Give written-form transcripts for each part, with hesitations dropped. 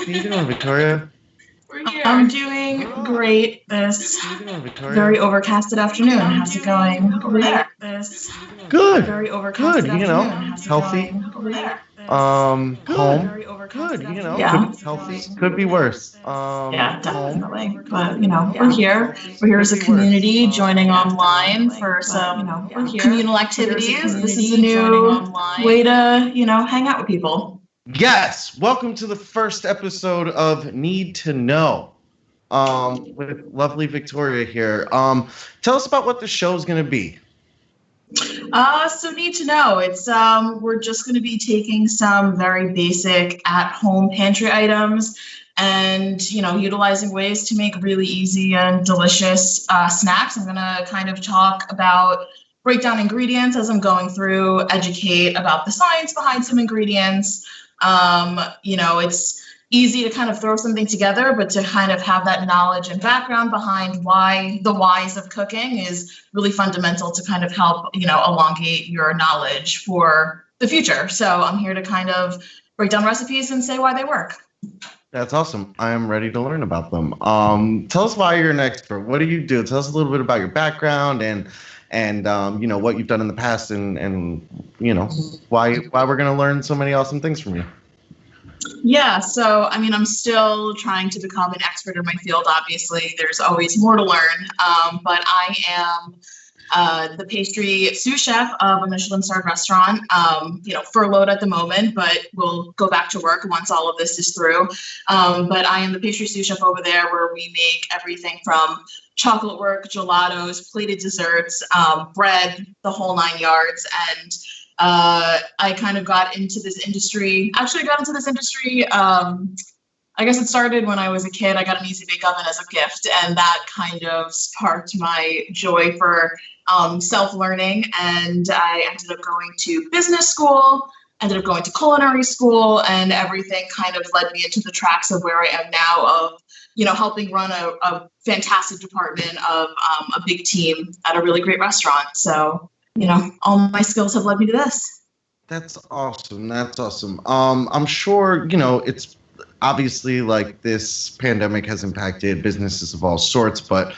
How you doing, Victoria? I'm doing great this very overcasted afternoon. How's it going over there? Good. Very Good. overcasted You know, afternoon. How's it healthy. going over there? Home. Very overcasted Good. You know, afternoon. Yeah. healthy. Could be worse. Yeah, Home. definitely. But we're here. We're here as a community, joining online for some communal activities. This is a new way to hang out with people. Yes. Welcome to the first episode of Need to Know. With lovely Victoria here. Tell us about what the show is going to be. So Need to Know. It's we're just going to be taking some very basic at-home pantry items and utilizing ways to make really easy and delicious snacks. I'm going to kind of break down ingredients as I'm going through, educate about the science behind some ingredients. It's easy to kind of throw something together, but to kind of have that knowledge and background behind why the whys of cooking is really fundamental to kind of help, elongate your knowledge for the future. So I'm here to kind of break down recipes and say why they work. That's awesome. I am ready to learn about them. Tell us why you're an expert. What do you do? Tell us a little bit about your background and what you've done in the past and why we're going to learn so many awesome things from you. Yeah, so I'm still trying to become an expert in my field. Obviously, there's always more to learn, but I am the pastry sous chef of a Michelin-starred restaurant. Furloughed at the moment, but we'll go back to work once all of this is through. But I am the pastry sous chef over there, where we make everything from chocolate work, gelatos, plated desserts, bread, the whole 9 yards, and I kind of got into this industry. Actually, I got into this industry. I guess it started when I was a kid. I got an Easy Bake Oven as a gift, and that kind of sparked my joy for self-learning. And I ended up going to business school, ended up going to culinary school, and everything kind of led me into the tracks of where I am now of, helping run a fantastic department of a big team at a really great restaurant. So all my skills have led me to this. That's awesome. I'm sure, it's obviously like this pandemic has impacted businesses of all sorts, but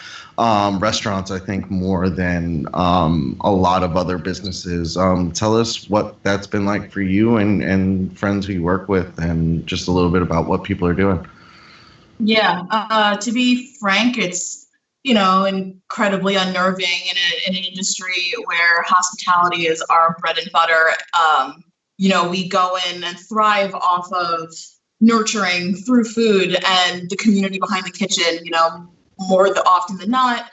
restaurants, I think, more than a lot of other businesses. Tell us what that's been like for you and friends who you work with, and just a little bit about what people are doing. Yeah, to be frank, it's incredibly unnerving in an industry where hospitality is our bread and butter. We go in and thrive off of nurturing through food and the community behind the kitchen. More often than not,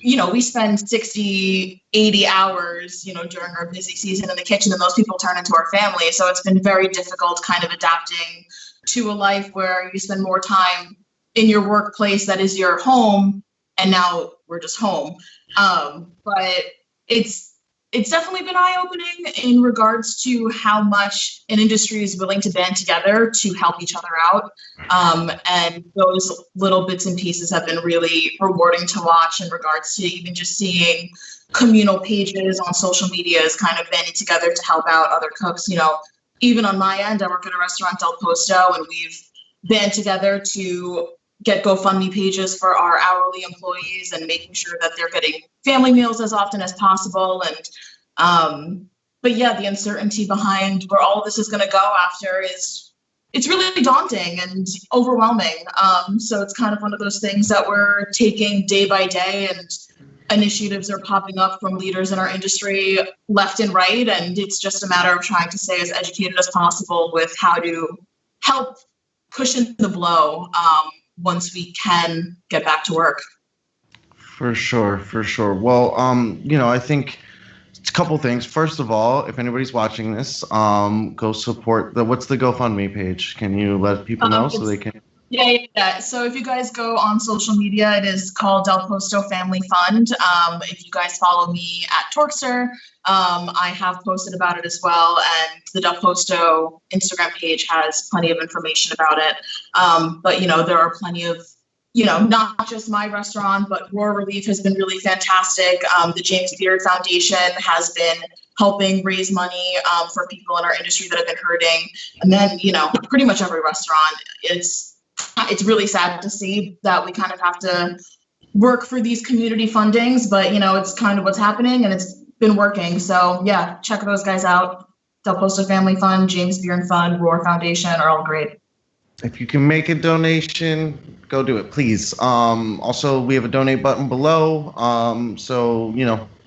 we spend 60, 80 hours, during our busy season in the kitchen, and those people turn into our family. So it's been very difficult kind of adapting to a life where you spend more time in your workplace that is your home, and now we're just home. But it's definitely been eye-opening in regards to how much an industry is willing to band together to help each other out. And those little bits and pieces have been really rewarding to watch in regards to even just seeing communal pages on social media is kind of banding together to help out other cooks. Even on my end, I work at a restaurant, Del Posto, and we've band together to get GoFundMe pages for our hourly employees and making sure that they're getting family meals as often as possible. And but yeah, the uncertainty behind where all of this is going to go after it's really daunting and overwhelming. So it's kind of one of those things that we're taking day by day, and initiatives are popping up from leaders in our industry left and right. And it's just a matter of trying to stay as educated as possible with how to help cushion the blow once we can get back to work. For sure. Well, I think it's a couple things. First of all, if anybody's watching this, go support what's the GoFundMe page? Can you let people know so they can? Yeah. So if you guys go on social media, it is called Del Posto Family Fund. If you guys follow me at Torkster, I have posted about it as well. And the Del Posto Instagram page has plenty of information about it. But, there are plenty of not just my restaurant, but Roar Relief has been really fantastic. The James Beard Foundation has been helping raise money for people in our industry that have been hurting. And then, pretty much every restaurant, it's really sad to see that we kind of have to work for these community fundings, but it's kind of what's happening and it's been working. So yeah, check those guys out. Del Posto Family Fund, James Beard Fund, Roar Foundation are all great. If you can make a donation, go do it, please. Also, we have a donate button below. So,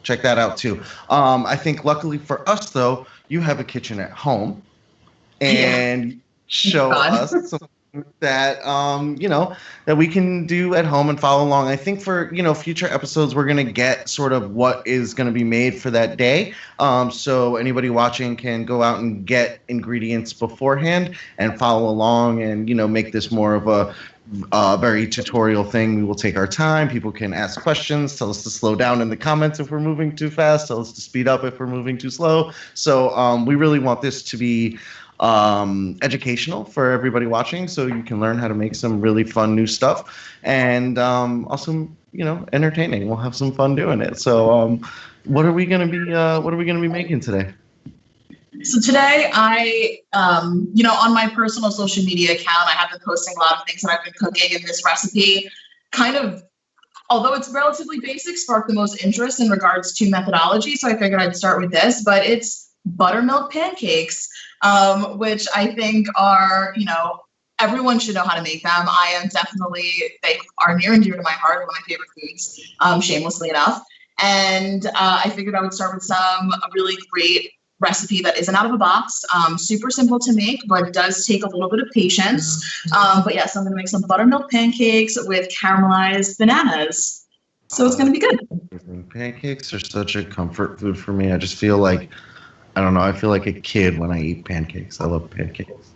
check that out too. I think luckily for us though, you have a kitchen at home and show us something that, that we can do at home and follow along. I think for, future episodes, we're going to get sort of what is going to be made for that day. So anybody watching can go out and get ingredients beforehand and follow along and, make this more of a very tutorial thing. We will take our time. People can ask questions, tell us to slow down in the comments if we're moving too fast, tell us to speed up if we're moving too slow. So we really want this to be educational for everybody watching, so you can learn how to make some really fun new stuff, and also entertaining. We'll have some fun doing it. So what are we gonna be making today? So today I on my personal social media account, I have been posting a lot of things that I've been cooking, and this recipe kind of, although it's relatively basic, sparked the most interest in regards to methodology, so I figured I'd start with this. But it's buttermilk pancakes, which I think are, everyone should know how to make them. They are near and dear to my heart, one of my favorite foods, shamelessly enough. And I figured I would start with a really great recipe that isn't out of a box, super simple to make, but does take a little bit of patience. But yes, I'm going to make some buttermilk pancakes with caramelized bananas. So it's going to be good. Pancakes are such a comfort food for me. I just feel like, I don't know, I feel like a kid when I eat pancakes. I love pancakes.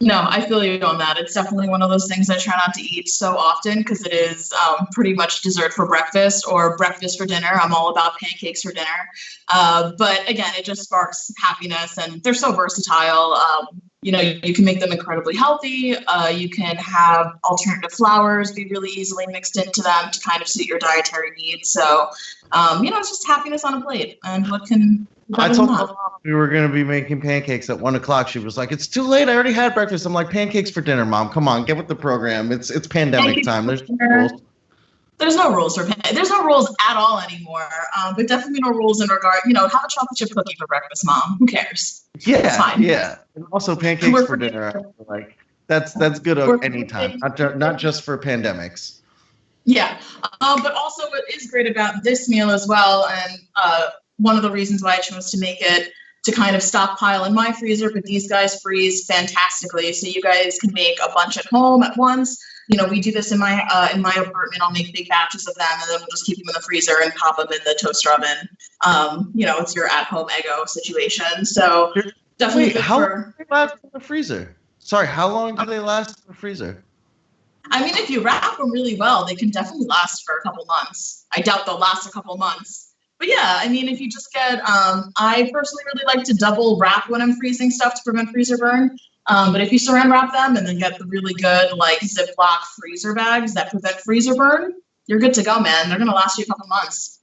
No, I feel you on that. It's definitely one of those things I try not to eat so often because it is pretty much dessert for breakfast or breakfast for dinner. I'm all about pancakes for dinner. But again, it just sparks happiness, and they're so versatile. You can make them incredibly healthy. You can have alternative flours be really easily mixed into them to kind of suit your dietary needs. So, it's just happiness on a plate. And what can... I told Mom we were going to be making pancakes at 1:00. She was like, "It's too late. I already had breakfast." I'm like, "Pancakes for dinner, Mom. Come on, get with the program. It's pandemic time. There's no rules." There's no rules there's no rules at all anymore. But definitely no rules in regard, have a chocolate chip cookie for breakfast, Mom. Who cares? Yeah, it's fine. Yeah. And also pancakes for dinner. Like that's good at any time, not just for pandemics. Yeah, but also what is great about this meal as well, and one of the reasons why I chose to make it to kind of stockpile in my freezer, but these guys freeze fantastically. So you guys can make a bunch at home at once. We do this in my apartment. I'll make big batches of them, and then we'll just keep them in the freezer and pop them in the toaster oven. It's your at-home Eggo situation. So definitely. Wait, how long do they last in the freezer? Sorry, how long do they last in the freezer? I mean, if you wrap them really well, they can definitely last for a couple months. I doubt they'll last a couple months. But yeah, I mean, if you just get, I personally really like to double wrap when I'm freezing stuff to prevent freezer burn. But if you saran wrap them and then get the really good Ziploc freezer bags that prevent freezer burn, you're good to go, man. They're going to last you a couple months.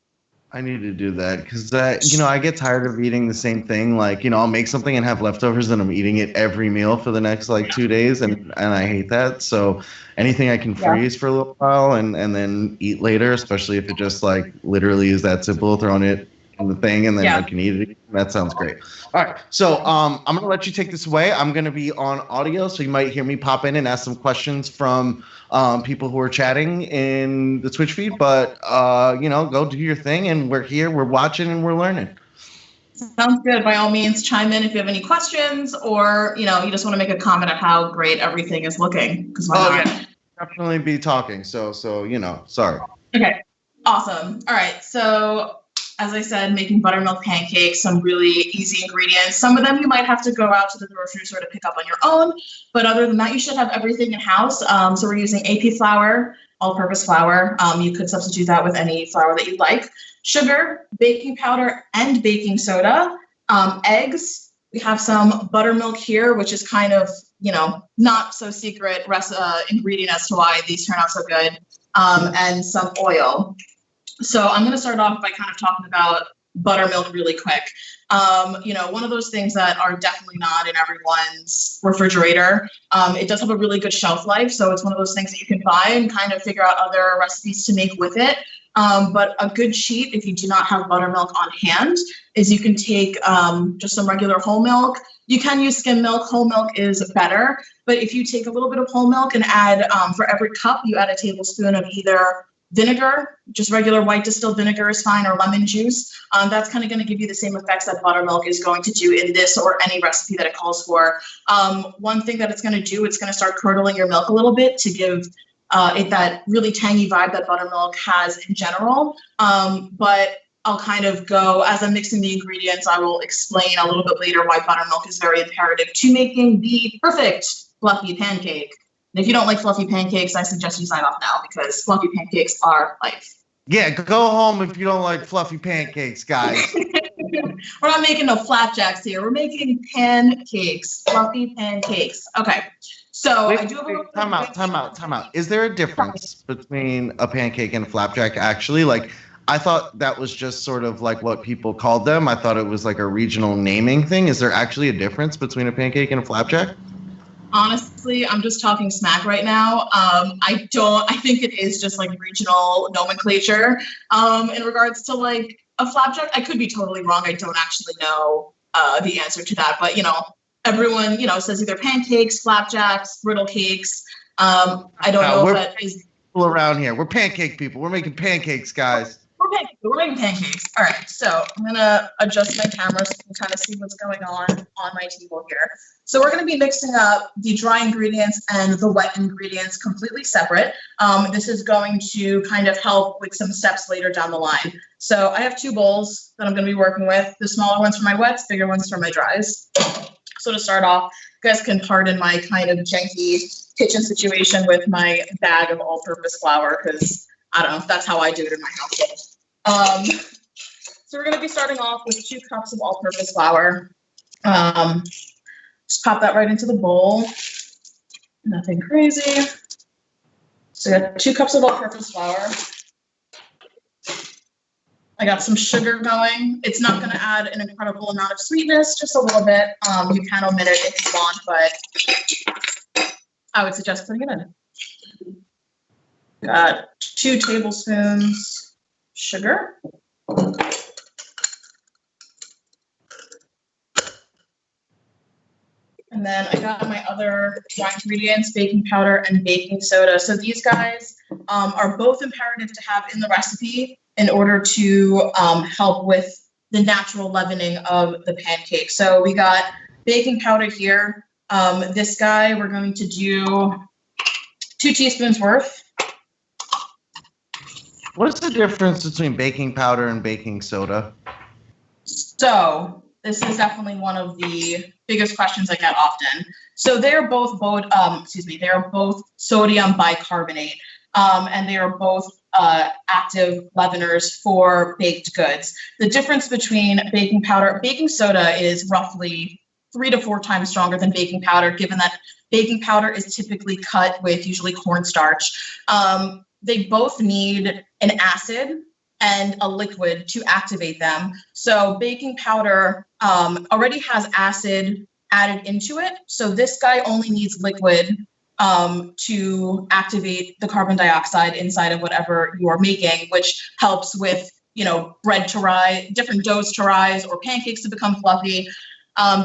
I need to do that because I get tired of eating the same thing. I'll make something and have leftovers and I'm eating it every meal for the next 2 days. And I hate that. So anything I can freeze for a little while and then eat later, especially if it just literally is that simple, throwing it in the thing and then I can eat it. That sounds great. All right. So I'm going to let you take this away. I'm going to be on audio. So you might hear me pop in and ask some questions from people who are chatting in the Twitch feed, but go do your thing, and we're here, we're watching, and we're learning. Sounds good. By all means, chime in if you have any questions, or you just want to make a comment on how great everything is looking. Because definitely be talking. So sorry. Okay, awesome. All right, so as I said, making buttermilk pancakes, some really easy ingredients. Some of them you might have to go out to the grocery store to pick up on your own, but other than that, you should have everything in-house. So we're using AP flour, all-purpose flour. You could substitute that with any flour that you like. Sugar, baking powder, and baking soda. Eggs. We have some buttermilk here, which is kind of not so secret ingredient as to why these turn out so good, and some oil. So I'm going to start off by kind of talking about buttermilk really quick. One of those things that are definitely not in everyone's refrigerator. It does have a really good shelf life, so it's one of those things that you can buy and kind of figure out other recipes to make with it. But a good cheat, if you do not have buttermilk on hand, is you can take just some regular whole milk. You can use skim milk. Whole milk is better. But if you take a little bit of whole milk and add, for every cup, you add a tablespoon of either vinegar, just regular white distilled vinegar is fine, or lemon juice. That's kind of going to give you the same effects that buttermilk is going to do in this or any recipe that it calls for. One thing that it's going to do, it's going to start curdling your milk a little bit to give it that really tangy vibe that buttermilk has in general. But I'll kind of go, as I'm mixing the ingredients, I will explain a little bit later why buttermilk is very imperative to making the perfect fluffy pancake. And if you don't like fluffy pancakes, I suggest you sign off now, because fluffy pancakes are life. Yeah, go home if you don't like fluffy pancakes, guys. We're not making no flapjacks here. We're making pancakes, fluffy pancakes. Okay. So I do have a time out. Is there a difference between a pancake and a flapjack, actually? Like, I thought that was just sort of like what people called them. I thought it was like a regional naming thing. Is there actually a difference between a pancake and a flapjack? Honestly, I'm just talking smack right now. I think it is just like regional nomenclature. In regards to like a flapjack, I could be totally wrong. I don't actually know the answer to that, but everyone, says either pancakes, flapjacks, griddle cakes. I don't know if that is around here. We're pancake people. We're making pancakes, guys. We're making pancakes. All right, so I'm gonna adjust my camera so you can kind of see what's going on my table here. So we're gonna be mixing up the dry ingredients and the wet ingredients completely separate. This is going to kind of help with some steps later down the line. So I have two bowls that I'm gonna be working with. The smaller ones for my wets, bigger ones for my dries. So to start off, you guys can pardon my kind of janky kitchen situation with my bag of all-purpose flour, because I don't know, that's how I do it in my household. So we're going to be starting off with 2 cups of all-purpose flour. Just pop that right into the bowl. Nothing crazy. So I got 2 cups of all-purpose flour. I got some sugar going. It's not going to add an incredible amount of sweetness, just a little bit. You can omit it if you want, but I would suggest putting it in. Got 2 tablespoons sugar. And then I got my other dry ingredients, baking powder and baking soda. So these guys are both imperative to have in the recipe in order to help with the natural leavening of the pancake. So we got baking powder here. This guy, we're going to do 2 teaspoons worth. What's the difference between baking powder and baking soda? So this is definitely one of the biggest questions I get often. So they're both sodium bicarbonate, and they are both active leaveners for baked goods. The difference between baking soda is roughly 3 to 4 times stronger than baking powder, given that baking powder is typically cut with usually cornstarch. They both need an acid and a liquid to activate them. So baking powder already has acid added into it. So this guy only needs liquid to activate the carbon dioxide inside of whatever you are making, which helps with, bread to rise, different doughs to rise, or pancakes to become fluffy.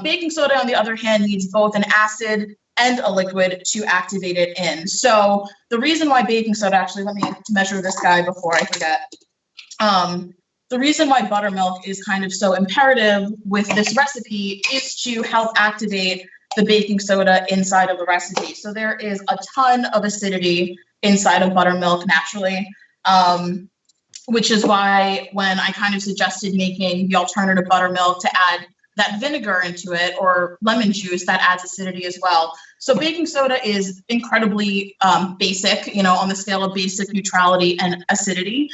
Baking soda, on the other hand, needs both an acid and a liquid to activate it in. So the reason why baking soda, actually, let me measure this guy before I forget. The reason why buttermilk is kind of so imperative with this recipe is to help activate the baking soda inside of the recipe. So there is a ton of acidity inside of buttermilk naturally, which is why when I kind of suggested making the alternative buttermilk to add that vinegar into it or lemon juice, that adds acidity as well. So baking soda is incredibly basic, on the scale of basic neutrality and acidity.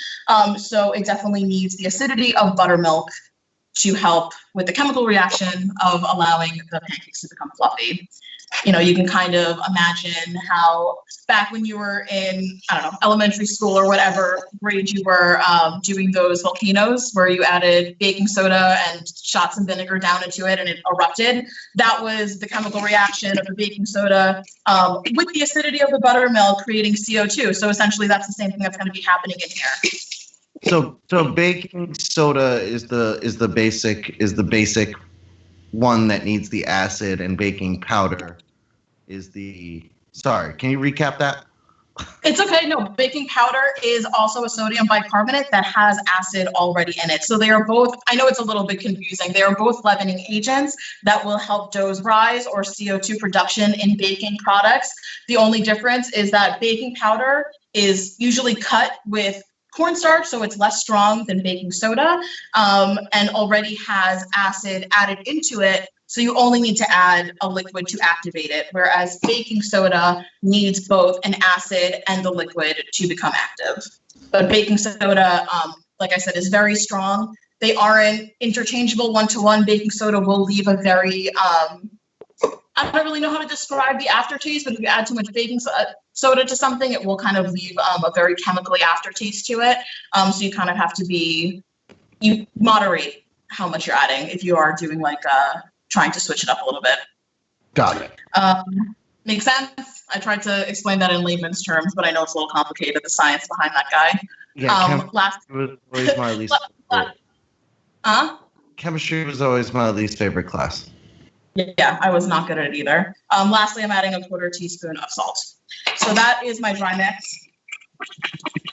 So it definitely needs the acidity of buttermilk to help with the chemical reaction of allowing the pancakes to become fluffy. You can kind of imagine how back when you were in, I don't know, elementary school or whatever grade you were, doing those volcanoes where you added baking soda and shot some vinegar down into it and it erupted. That was the chemical reaction of the baking soda with the acidity of the buttermilk creating CO2. So essentially that's the same thing that's going to be happening in here. So baking soda is the basic one that needs the acid, and baking powder is the. Sorry, can you recap that? It's okay. No, baking powder is also a sodium bicarbonate that has acid already in it. So they are both, I know it's a little bit confusing. They are both leavening agents that will help doughs rise or CO2 production in baking products. The only difference is that baking powder is usually cut with cornstarch, so it's less strong than baking soda, and already has acid added into it. So you only need to add a liquid to activate it, whereas baking soda needs both an acid and the liquid to become active. But baking soda, like I said, is very strong. They aren't interchangeable one-to-one. Baking soda will leave a very, I don't really know how to describe the aftertaste, but if you add too much baking soda to something, it will kind of leave a very chemically aftertaste to it. So you kind of have to you moderate how much you're adding if you are doing like trying to switch it up a little bit. Got it. Makes sense? I tried to explain that in layman's terms, but I know it's a little complicated, the science behind that guy. Yeah, chemistry was always my least favorite. Chemistry was always my least favorite class. Yeah, I was not good at it either. Lastly, I'm adding a 1/4 teaspoon of salt. So that is my dry mix.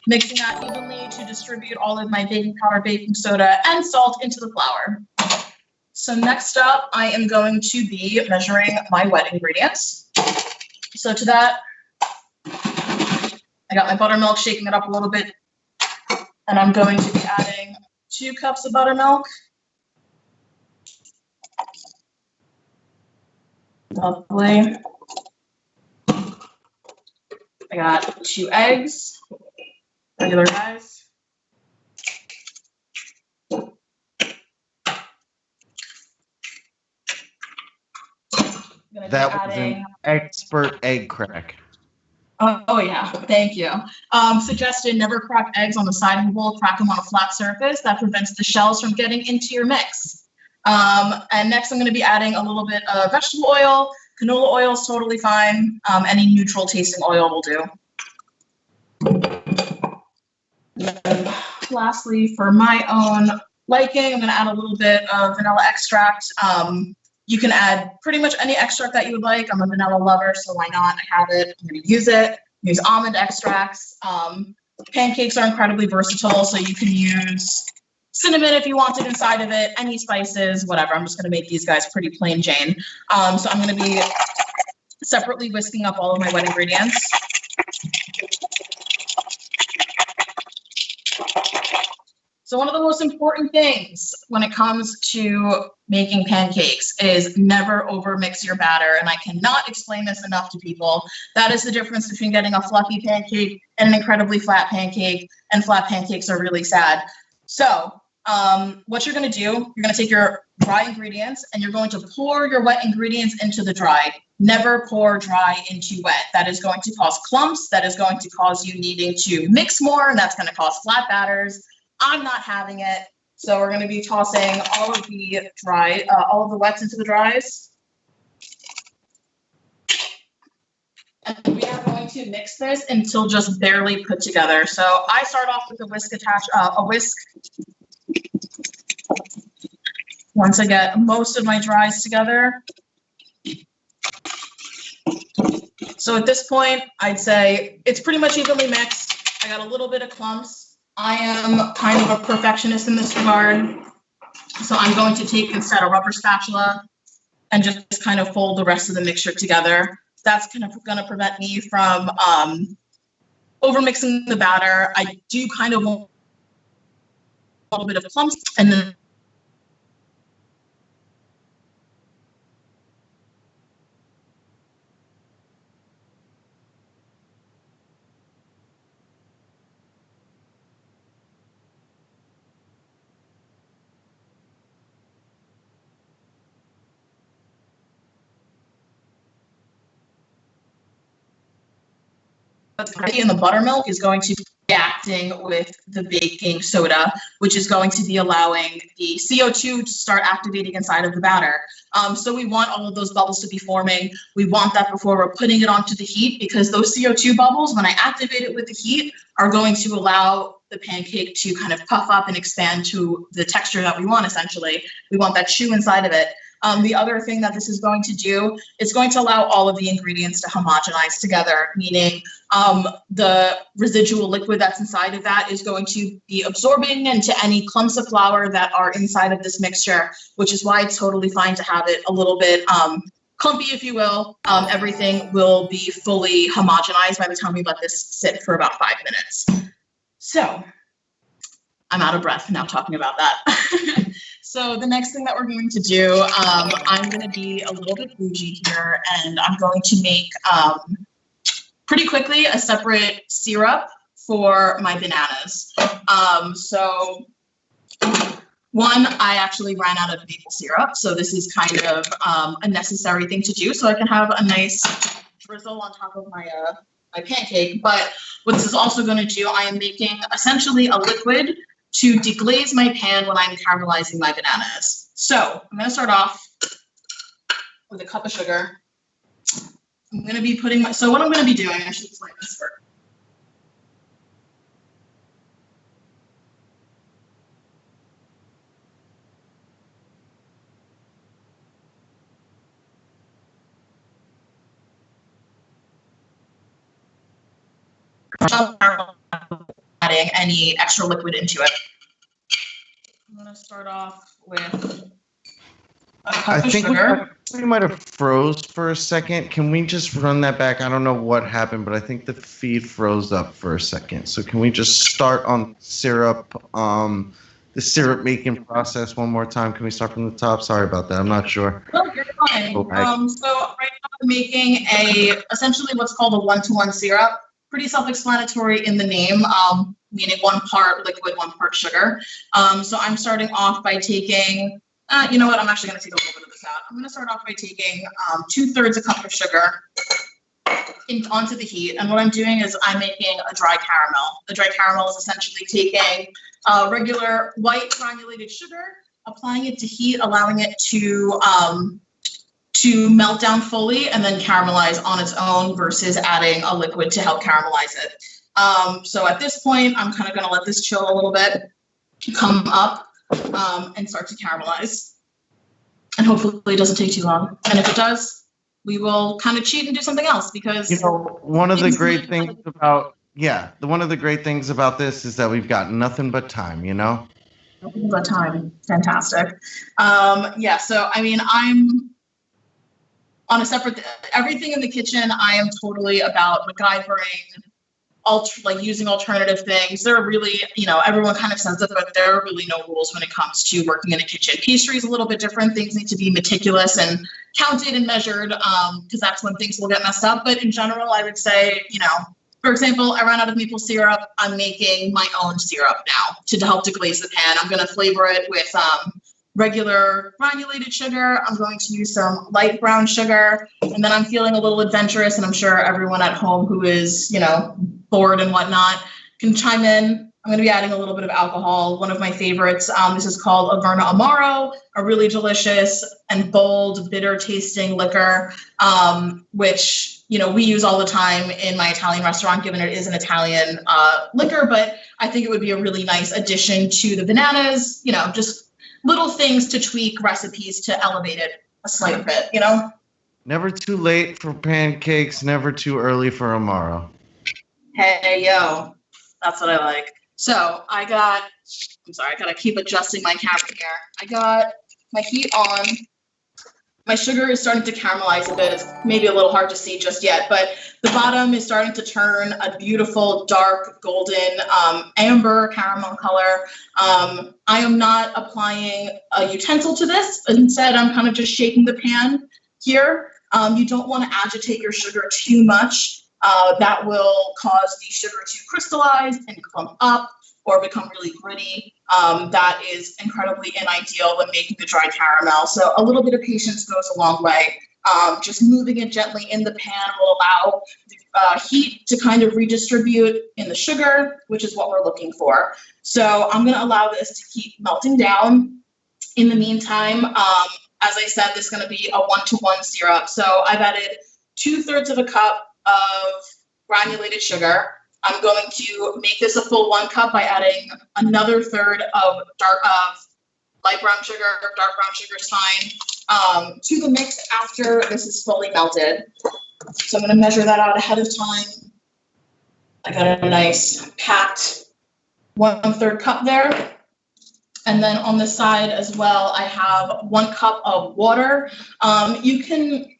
Mixing that evenly to distribute all of my baking powder, baking soda, and salt into the flour. So next up, I am going to be measuring my wet ingredients. So to that, I got my buttermilk, shaking it up a little bit, and I'm going to be adding 2 cups of buttermilk. Lovely. I got 2 eggs, regular guys. That was an expert egg crack. Oh yeah, thank you. Suggested never crack eggs on the side of the bowl, crack them on a flat surface. That prevents the shells from getting into your mix. And next I'm going to be adding a little bit of vegetable oil. Canola oil is totally fine. Any neutral tasting oil will do. And lastly, for my own liking, I'm going to add a little bit of vanilla extract. You can add pretty much any extract that you would like. I'm a vanilla lover, so why not? I have it. I'm going to use it. Use almond extracts. Pancakes are incredibly versatile, so you can use cinnamon if you want it inside of it, any spices, whatever. I'm just going to make these guys pretty plain Jane. So I'm going to be separately whisking up all of my wet ingredients. So one of the most important things when it comes to making pancakes is never overmix your batter. And I cannot explain this enough to people. That is the difference between getting a fluffy pancake and an incredibly flat pancake. And flat pancakes are really sad. So what you're going to do, you're going to take your dry ingredients and you're going to pour your wet ingredients into the dry. Never pour dry into wet. That is going to cause clumps. That is going to cause you needing to mix more, and that's going to cause flat batters. I'm not having it. So we're going to be tossing all of the wets into the dries. And we are going to mix this until just barely put together. So I start off with a whisk. Once I get most of my dries together. So at this point, I'd say it's pretty much evenly mixed. I got a little bit of clumps. I am kind of a perfectionist in this regard. So I'm going to take instead a rubber spatula and just kind of fold the rest of the mixture together. That's kind of going to prevent me from overmixing the batter. I do kind of want a little bit of clumps, and then in the buttermilk is going to be reacting with the baking soda, which is going to be allowing the CO2 to start activating inside of the batter. So we want all of those bubbles to be forming. We want that before we're putting it onto the heat, because those CO2 bubbles, when I activate it with the heat, are going to allow the pancake to kind of puff up and expand to the texture that we want, essentially. We want that chew inside of it. The other thing that this is going to do is going to allow all of the ingredients to homogenize together, meaning the residual liquid that's inside of that is going to be absorbing into any clumps of flour that are inside of this mixture, which is why it's totally fine to have it a little bit clumpy, if you will. Everything will be fully homogenized by the time we let this sit for about 5 minutes. So I'm out of breath now talking about that. So the next thing that we're going to do, I'm going to be a little bit bougie here, and I'm going to make pretty quickly a separate syrup for my bananas. So one, I actually ran out of maple syrup, so this is kind of a necessary thing to do so I can have a nice drizzle on top of my my pancake. But what this is also going to do, I am making essentially a liquid to deglaze my pan when I'm caramelizing my bananas. So I'm going to start off with a cup of sugar. I'm going to be putting my, so what I'm going to be doing, I should explain this first. Adding any extra liquid into it. I'm going to start off with a cup of sugar. We might have froze for a second. Can we just run that back? I don't know what happened, but I think the feed froze up for a second. So can we just start on syrup, the syrup making process one more time? Can we start from the top? Sorry about that. I'm not sure. No, you're fine. So right now I'm making essentially what's called a 1-to-1 syrup. Pretty self-explanatory in the name, meaning 1 part liquid, 1 part sugar. So I'm starting off by taking, you know what, I'm actually going to take a little bit of this out. I'm going to start off by taking 2/3 a cup of sugar onto the heat. And what I'm doing is I'm making a dry caramel. The dry caramel is essentially taking regular white granulated sugar, applying it to heat, allowing it to melt down fully and then caramelize on its own versus adding a liquid to help caramelize it. So at this point, I'm kind of going to let this chill a little bit, come up, and start to caramelize. And hopefully it doesn't take too long. And if it does, we will kind of cheat and do something else, because one of the great things about this is that we've got nothing but time, Nothing but time. Fantastic. Yeah, so I mean, I'm on a separate, everything in the kitchen, I am totally about MacGyvering, using alternative things. There are really, everyone kind of says it, but there are really no rules when it comes to working in a kitchen. Pastry is a little bit different. Things need to be meticulous and counted and measured, because that's when things will get messed up. But in general, I would say, for example, I ran out of maple syrup. I'm making my own syrup now to help deglaze the pan. I'm going to flavor it with regular granulated sugar. I'm going to use some light brown sugar, and then I'm feeling a little adventurous, and I'm sure everyone at home who is, bored and whatnot can chime in. I'm going to be adding a little bit of alcohol. One of my favorites, this is called Averna Amaro, a really delicious and bold, bitter tasting liquor, which, we use all the time in my Italian restaurant, given it is an Italian liquor, but I think it would be a really nice addition to the bananas, just little things to tweak recipes to elevate it a slight bit, Never too late for pancakes, never too early for Amaro. Hey, yo, that's what I like. So I'm sorry, I gotta keep adjusting my camera here. I got my heat on. My sugar is starting to caramelize a bit. It's maybe a little hard to see just yet, but the bottom is starting to turn a beautiful, dark, golden, amber caramel color. I am not applying a utensil to this. Instead, I'm kind of just shaking the pan here. You don't want to agitate your sugar too much. That will cause the sugar to crystallize and clump up or become really gritty. That is incredibly unideal when making the dry caramel. So a little bit of patience goes a long way. Just moving it gently in the pan will allow the heat to kind of redistribute in the sugar, which is what we're looking for. So I'm going to allow this to keep melting down. In the meantime, as I said, this is going to be a 1-to-1 syrup. So I've added 2/3 of a cup of granulated sugar. I'm going to make this a full 1 cup by adding another third of light brown sugar. Dark brown sugar is fine, to the mix after this is fully melted. So I'm going to measure that out ahead of time. I got a nice packed 1/3 cup there. And then on the side as well, I have 1 cup of water. You can,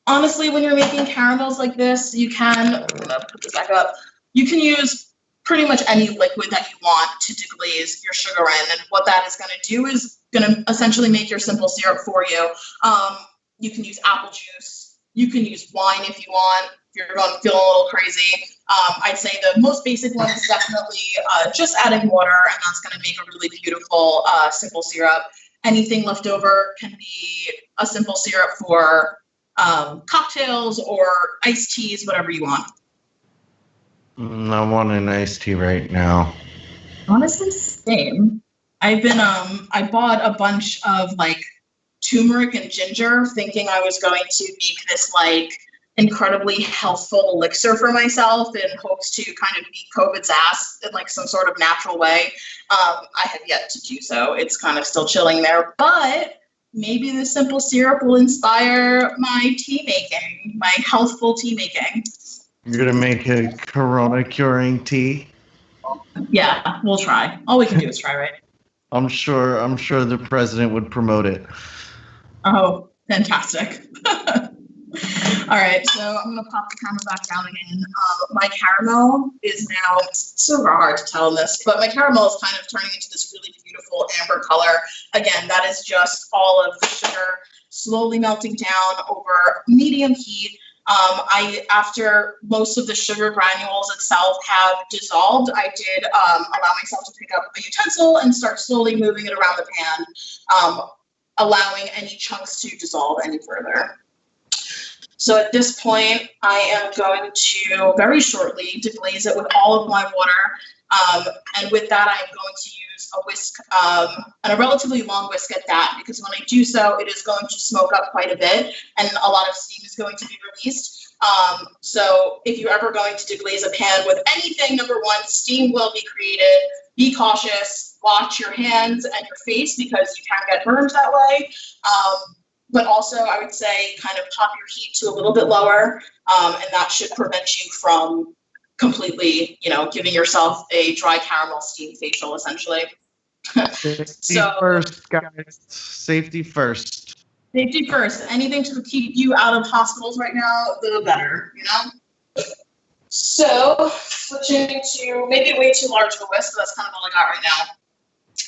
honestly, when you're making caramels like this, you can, I'm gonna put this back up. You can use pretty much any liquid that you want to deglaze your sugar in. And what that is going to do is going to essentially make your simple syrup for you. You can use apple juice. You can use wine if you want, if you're feeling a little crazy. I'd say the most basic one is definitely just adding water, and that's going to make a really beautiful simple syrup. Anything left over can be a simple syrup for cocktails or iced teas, whatever you want. I want an iced tea right now. Honestly, same. I've been I bought a bunch of like turmeric and ginger, thinking I was going to make this like incredibly healthful elixir for myself in hopes to kind of beat COVID's ass in like some sort of natural way. I have yet to do so. It's kind of still chilling there, but maybe the simple syrup will inspire my tea making, my healthful tea making. You're gonna make a corona curing tea? Yeah, we'll try. All we can do is try, right? I'm sure the president would promote it. Oh, fantastic. All right, so I'm gonna pop the camera back down again. My caramel is now, it's super hard to tell in this, but my caramel is kind of turning into this really beautiful amber color. Again, that is just all of the sugar slowly melting down over medium heat. After most of the sugar granules itself have dissolved, I did allow myself to pick up a utensil and start slowly moving it around the pan, allowing any chunks to dissolve any further. So at this point, I am going to very shortly deglaze it with all of my water. And with that, I'm going to use a whisk, and a relatively long whisk at that, because when I do so, it is going to smoke up quite a bit and a lot of steam is going to be released. So if you're ever going to deglaze a pan with anything, number one, steam will be created. Be cautious, watch your hands and your face because you can get burned that way. But also, I would say kind of pop your heat to a little bit lower, and that should prevent you from completely, giving yourself a dry caramel steam facial, essentially. Safety first, guys. Safety first. Safety first. Anything to keep you out of hospitals right now, the better, So, switching to maybe way too large of a whisk, but that's kind of all I got right now.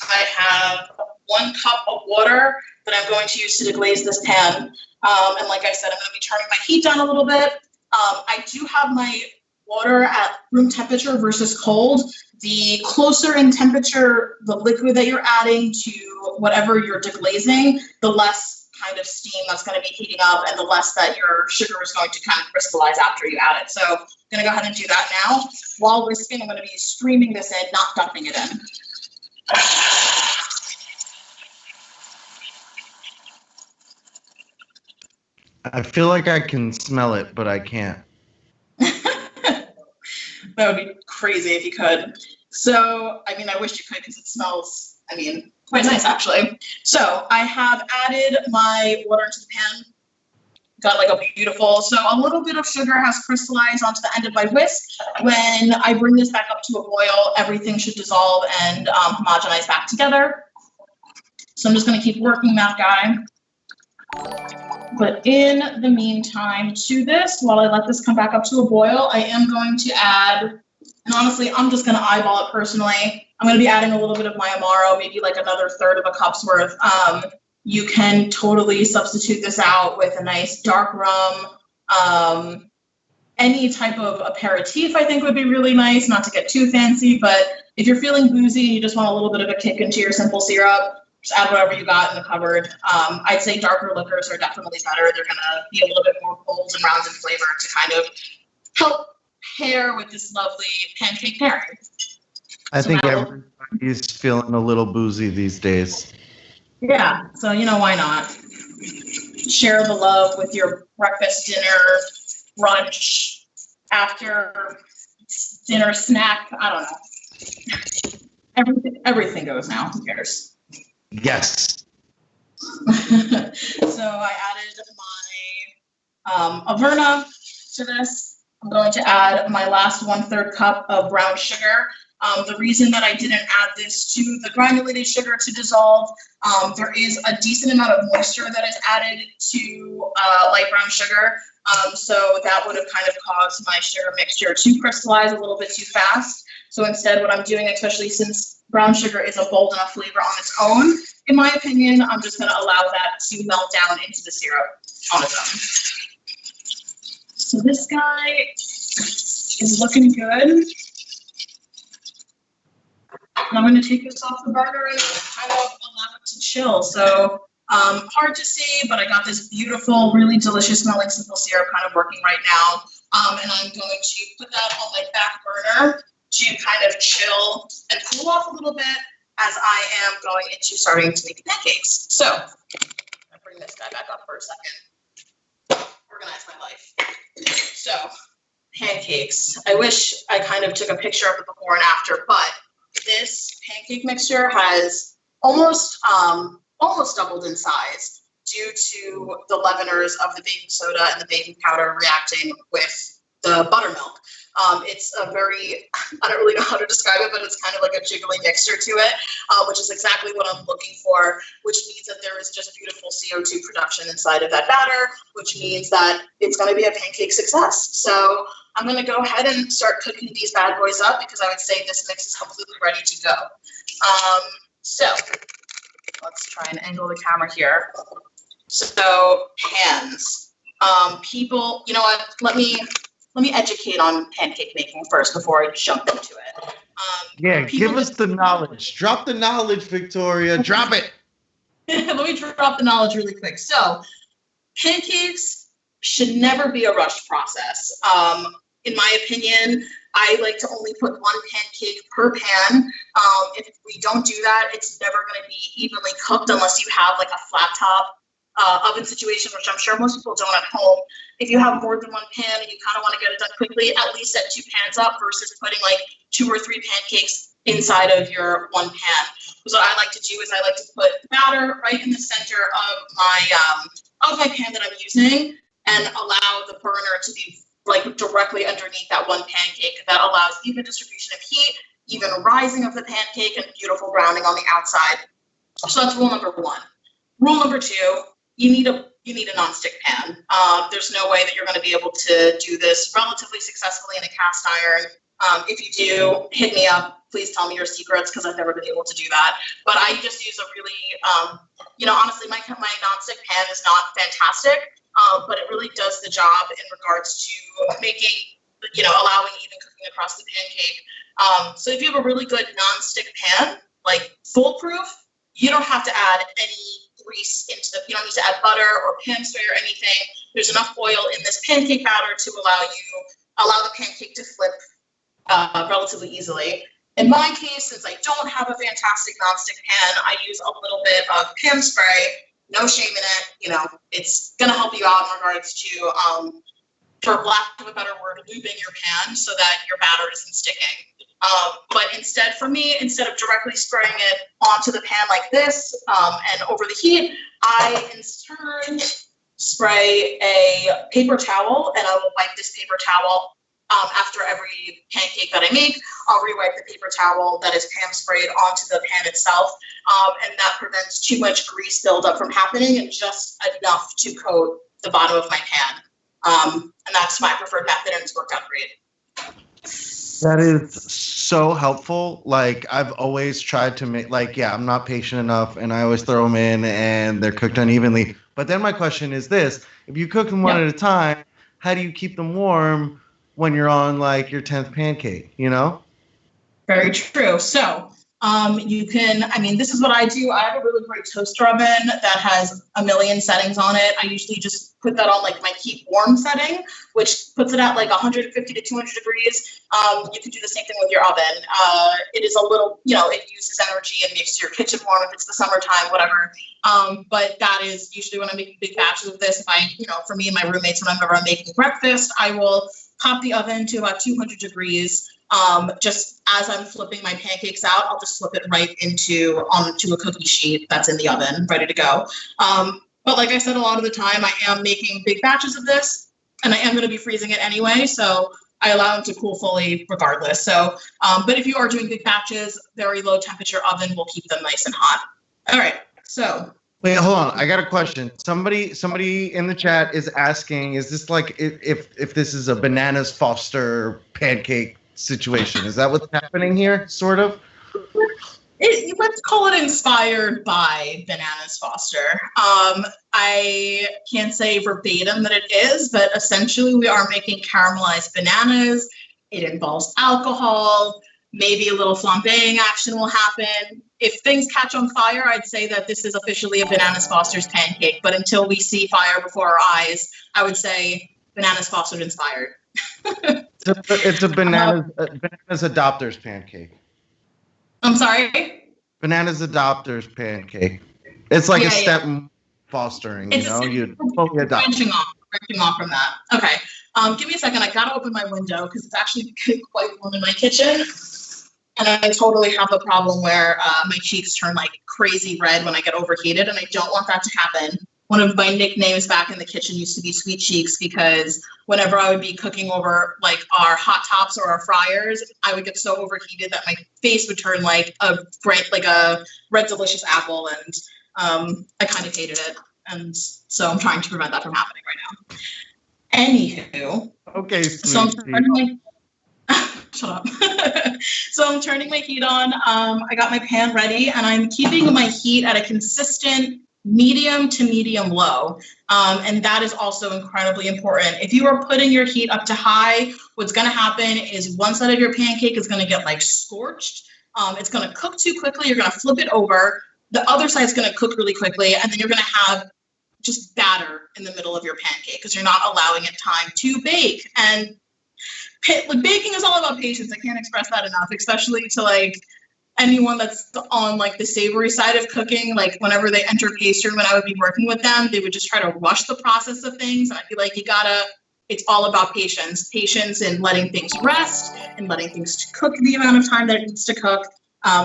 I have 1 cup of water that I'm going to use to deglaze this pan. And like I said, I'm going to be turning my heat down a little bit. I do have my water at room temperature versus cold. The closer in temperature the liquid that you're adding to whatever you're deglazing, the less kind of steam that's going to be heating up and the less that your sugar is going to kind of crystallize after you add it. So I'm going to go ahead and do that now. While whisking, I'm going to be streaming this in, not dumping it in. I feel like I can smell it, but I can't. That would be crazy if you could. So, I wish you could because it smells, quite nice actually. So I have added my water into the pan. Got like a beautiful, so a little bit of sugar has crystallized onto the end of my whisk. When I bring this back up to a boil, everything should dissolve and homogenize back together. So I'm just going to keep working that guy. But in the meantime to this, while I let this come back up to a boil, I am going to add, and honestly, I'm just going to eyeball it personally. I'm going to be adding a little bit of my Amaro, maybe like another third of a cup's worth. You can totally substitute this out with a nice dark rum. Any type of aperitif, I think, would be really nice, not to get too fancy, but if you're feeling boozy and you just want a little bit of a kick into your simple syrup, just add whatever you got in the cupboard. I'd say darker liquors are definitely better. They're going to be a little bit more bold and rounded flavor to kind of help pair with this lovely pancake pairing. I So think now everybody's feeling a little boozy these days. yeah, so why not? Share the love with your breakfast, dinner, brunch, after dinner snack. I don't know. Everything goes now. Who cares? Yes. So I added my Averna to this. I'm going to add my last 1/3 cup of brown sugar. The reason that I didn't add this to the granulated sugar to dissolve, there is a decent amount of moisture that is added to light brown sugar. So that would have kind of caused my sugar mixture to crystallize a little bit too fast. So instead, what I'm doing, especially since brown sugar is a bold enough flavor on its own, in my opinion, I'm just going to allow that to melt down into the syrup on its own. So this guy is looking good. And I'm going to take this off the burner and kind of allow it to chill. So hard to see, but I got this beautiful, really delicious smelling simple syrup kind of working right now. And I'm going to put that on my back burner to kind of chill and cool off a little bit as I am going into starting to make pancakes. So I'm going to bring this guy back up for a second. Organize my life. So pancakes. I wish I kind of took a picture of the before and after, but this pancake mixture has almost doubled in size due to the leaveners of the baking soda and the baking powder reacting with the buttermilk. It's a very, I don't really know how to describe it, but it's kind of like a jiggly mixture to it, which is exactly what I'm looking for, which means that there is just beautiful CO2 production inside of that batter, which means that it's going to be a pancake success. So I'm going to go ahead and start cooking these bad boys up because I would say this mix is completely ready to go. So let's try and angle the camera here. So pans. People, you know what? Let me educate on pancake making first before I jump into it. Yeah, give us the knowledge. Drop the knowledge, Victoria. Drop it. Let me drop the knowledge really quick. So pancakes should never be a rushed process. In my opinion, I like to only put one pancake per pan. If we don't do that, it's never going to be evenly cooked unless you have like a flat top oven situation, which I'm sure most people don't at home. If you have more than one pan and you kind of want to get it done quickly, at least set 2 pans up versus putting like 2 or 3 pancakes inside of your one pan. So what I like to do is I like to put batter right in the center of my pan that I'm using and allow the burner to be like directly underneath that one pancake. That allows even distribution of heat, even rising of the pancake, and beautiful browning on the outside. So that's rule number 1. Rule number 2, you need a nonstick pan. There's no way that you're going to be able to do this relatively successfully in a cast iron. If you do, hit me up. Please tell me your secrets because I've never been able to do that. But I just use a really, honestly, my nonstick pan is not fantastic, but it really does the job in regards to making, allowing even cooking across the pancake. So if you have a really good nonstick pan, like foolproof, you don't have to add any grease you don't need to add butter or pan spray or anything. There's enough oil in this pancake batter to allow the pancake to flip relatively easily. In my case, since I don't have a fantastic nonstick pan, I use a little bit of pan spray. No shame in it. It's going to help you out in regards to, for lack of a better word, lubing your pan so that your batter isn't sticking. But instead of directly spraying it onto the pan like this and over the heat, I in turn spray a paper towel, and I will wipe this paper towel after every pancake that I make. I'll rewipe the paper towel that is pan sprayed onto the pan itself, and that prevents too much grease buildup from happening and just enough to coat the bottom of my pan. And that's my preferred method, and it's worked out great. That is so helpful. Like, I've always tried to make, I'm not patient enough, and I always throw them in, and they're cooked unevenly. But then my question is this: if you cook them one at a time, how do you keep them warm when you're on your 10th pancake? Very true. So You can, I mean, this is what I do. I have a really great toaster oven that has a million settings on it. I usually just put that on like my keep warm setting, which puts it at like 150 to 200 degrees. You can do the same thing with your oven. It is a little, it uses energy and makes your kitchen warm if it's the summertime, whatever. But that is usually when I'm making big batches of this. If I, for me and my roommates, whenever I'm making breakfast, I will pop the oven to about 200 degrees. Just as I'm flipping my pancakes out, I'll just flip it right onto a cookie sheet that's in the oven, ready to go. But like I said, a lot of the time I am making big batches of this, and I am going to be freezing it anyway, so I allow them to cool fully regardless. So, but if you are doing big batches, very low temperature oven will keep them nice and hot. All right, so. Wait, hold on. I got a question. Somebody in the chat is asking, is this like if this is a Bananas Foster pancake situation? Is that what's happening here, sort of? Let's call it inspired by Bananas Foster. I can't say verbatim that it is, but essentially we are making caramelized bananas. It involves alcohol. Maybe a little flambeing action will happen. If things catch on fire, I'd say that this is officially a Bananas Foster's pancake. But until we see fire before our eyes, I would say Bananas Foster inspired. It's a bananas adopters pancake. I'm sorry? Bananas adopters pancake. It's like a step fostering, it's you totally adopt. Branching off from that. Okay. Give me a second. I gotta open my window because it's actually getting quite warm in my kitchen. And I totally have the problem where my cheeks turn like crazy red when I get overheated, and I don't want that to happen. One of my nicknames back in the kitchen used to be Sweet Cheeks because whenever I would be cooking over like our hot tops or our fryers, I would get so overheated that my face would turn like a red delicious apple, and I kind of hated it. And so I'm trying to prevent that from happening right now. Anywho. Okay. So I'm turning shut up. So I'm turning my heat on. I got my pan ready, and I'm keeping my heat at a consistent medium to medium low. And that is also incredibly important. If you are putting your heat up to high, what's going to happen is one side of your pancake is going to get like scorched. It's going to cook too quickly. You're going to flip it over. The other side is going to cook really quickly, and then you're going to have just batter in the middle of your pancake because you're not allowing it time to bake. And baking is all about patience. I can't express that enough, especially to like anyone that's on like the savory side of cooking. Like whenever they enter pastry, when I would be working with them, they would just try to rush the process of things. And I'd be like, it's all about patience in letting things rest and letting things cook the amount of time that it needs to cook.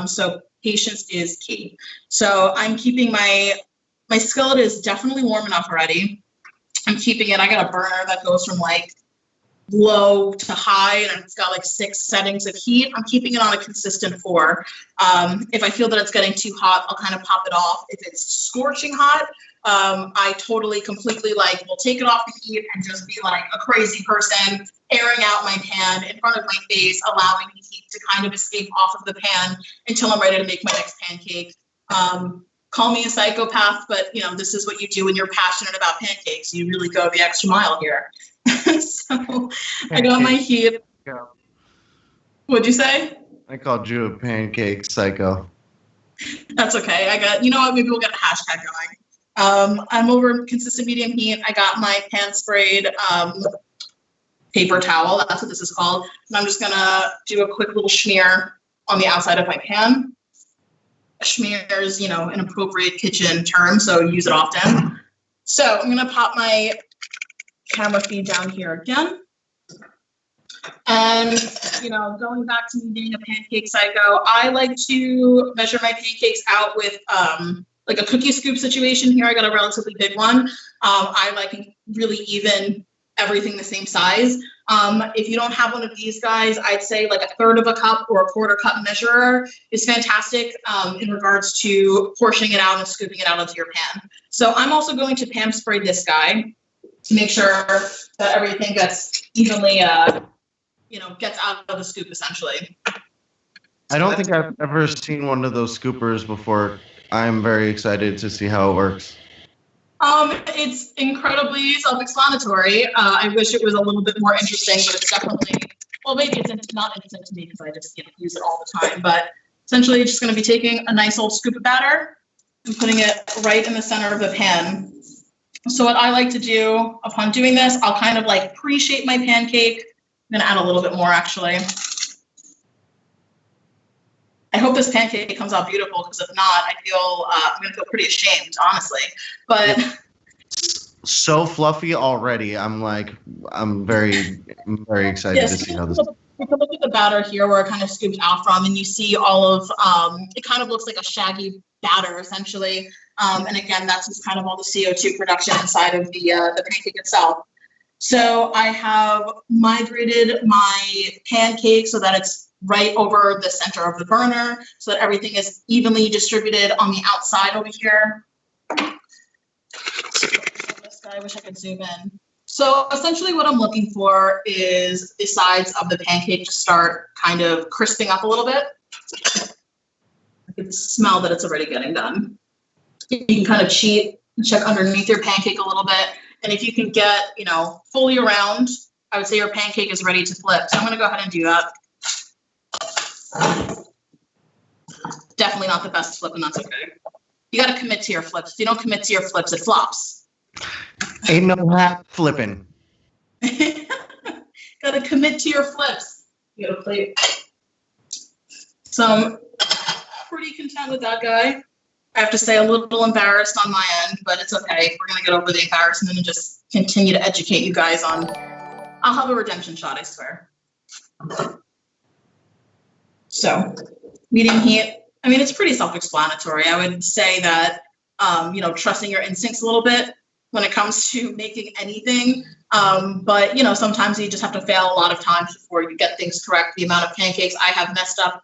So patience is key. So I'm keeping my skillet is definitely warm enough already. I'm keeping it. I got a burner that goes from like low to high, and it's got like 6 settings of heat. I'm keeping it on a consistent 4. If I feel that it's getting too hot, I'll kind of pop it off. If it's scorching hot, I totally completely will take it off the heat and just be like a crazy person, airing out my pan in front of my face, allowing the heat to kind of escape off of the pan until I'm ready to make my next pancake. Call me a psychopath, but this is what you do when you're passionate about pancakes. You really go the extra mile here. So I got my heat. What'd you say? I called you a pancake psycho. That's okay. Maybe we'll get a hashtag going. I'm over consistent medium heat. I got my pan sprayed paper towel. That's what this is called. And I'm just gonna do a quick little smear on the outside of my pan. Smear is, an appropriate kitchen term, so use it often. So I'm gonna pop my camera feed down here again. And, going back to me being a pancake psycho, I like to measure my pancakes out with like a cookie scoop situation here. I got a relatively big one. I like really even everything the same size. If you don't have one of these guys, I'd say like 1/3 of a cup or a 1/4 cup measurer is fantastic in regards to portioning it out and scooping it out into your pan. So I'm also going to pan spray this guy to make sure that everything gets evenly, gets out of the scoop essentially. I don't think I've ever seen one of those scoopers before. I'm very excited to see how it works. It's incredibly self-explanatory. I wish it was a little bit more interesting, but it's definitely, maybe it's not interesting to me because I just use it all the time. But Essentially, you're just going to be taking a nice old scoop of batter and putting it right in the center of the pan. So what I like to do upon doing this, I'll kind of like pre-shape my pancake. I'm going to add a little bit more, actually. I hope this pancake comes out beautiful, because if not, I'm going to feel pretty ashamed, honestly. But so fluffy already. I'm very excited to see how this. You can look at the batter here where it kind of scooped out from, and you see all of it kind of looks like a shaggy batter, essentially. And again, that's just kind of all the CO2 production inside of the pancake itself. So I have migrated my pancake so that it's right over the center of the burner, so that everything is evenly distributed on the outside over here. This guy, I wish I could zoom in. So essentially what I'm looking for is the sides of the pancake to start kind of crisping up a little bit. I can smell that it's already getting done. You can kind of cheat and check underneath your pancake a little bit. And if you can get, fully around, I would say your pancake is ready to flip. So I'm going to go ahead and do that. Definitely not the best flip, and that's okay. You got to commit to your flips. If you don't commit to your flips, it flops. Ain't no hat flipping. Got to commit to your flips. You got to play. So I'm pretty content with that guy. I have to say, a little embarrassed on my end, but it's okay. We're going to get over the embarrassment and just continue to educate you guys on. I'll have a redemption shot, I swear. So, medium heat. I mean, it's pretty self-explanatory. I would say that, trusting your instincts a little bit when it comes to making anything. But, sometimes you just have to fail a lot of times before you get things correct. The amount of pancakes I have messed up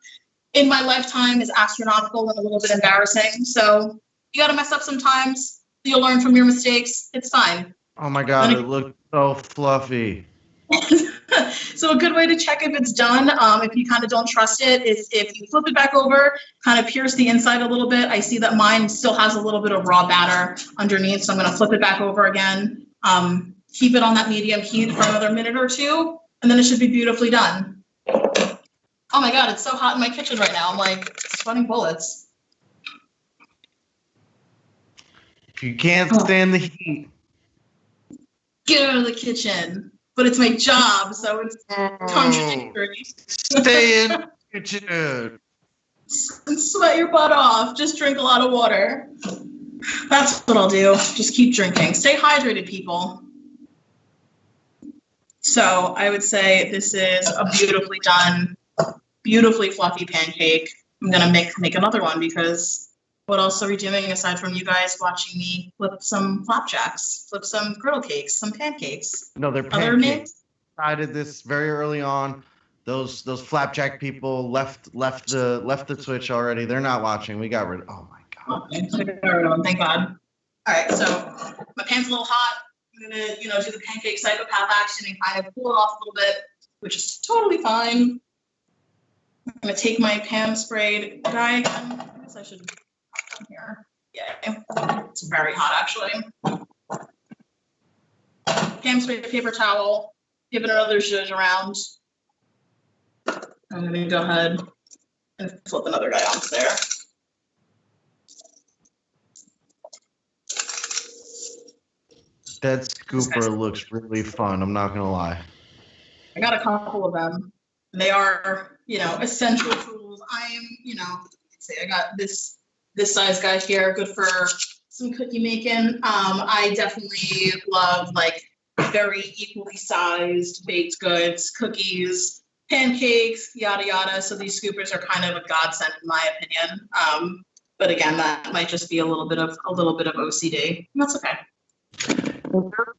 in my lifetime is astronomical and a little bit embarrassing. So you got to mess up sometimes. You'll learn from your mistakes. It's fine. Oh my God, it looked so fluffy. So a good way to check if it's done, if you kind of don't trust it, is if you flip it back over, kind of pierce the inside a little bit. I see that mine still has a little bit of raw batter underneath, so I'm going to flip it back over again. Keep it on that medium heat for another minute or two, and then it should be beautifully done. Oh my God, it's so hot in my kitchen right now. I'm like sweating bullets. If you can't stand the heat, get out of the kitchen. But it's my job, so it's contradictory. Stay in the kitchen. Sweat your butt off. Just drink a lot of water. That's what I'll do. Just keep drinking. Stay hydrated, people. So I would say this is a beautifully done, beautifully fluffy pancake. I'm gonna make another one, because what else are we doing aside from you guys watching me flip some flapjacks, flip some griddle cakes, some pancakes? No, they're pancakes. Decided this very early on. Those flapjack people left the Twitch already. They're not watching. We got rid of. Oh my God. Okay. Thank God. All right, so my pan's a little hot. I'm gonna do the pancake psychopath action and kind of cool it off a little bit, which is totally fine. I'm gonna take my pan sprayed guy again. I guess I should. Here. Yeah, it's very hot actually. Pan spray paper towel, give it another zhuzh around. I'm gonna go ahead and flip another guy onto there. That scooper looks really fun. I'm not gonna lie. I got a couple of them. They are, essential tools. I got this size guy here, good for some cookie making. I definitely love very equally sized baked goods, cookies, pancakes, yada yada. So these scoopers are kind of a godsend in my opinion. But again, that might just be a little bit of OCD. That's okay.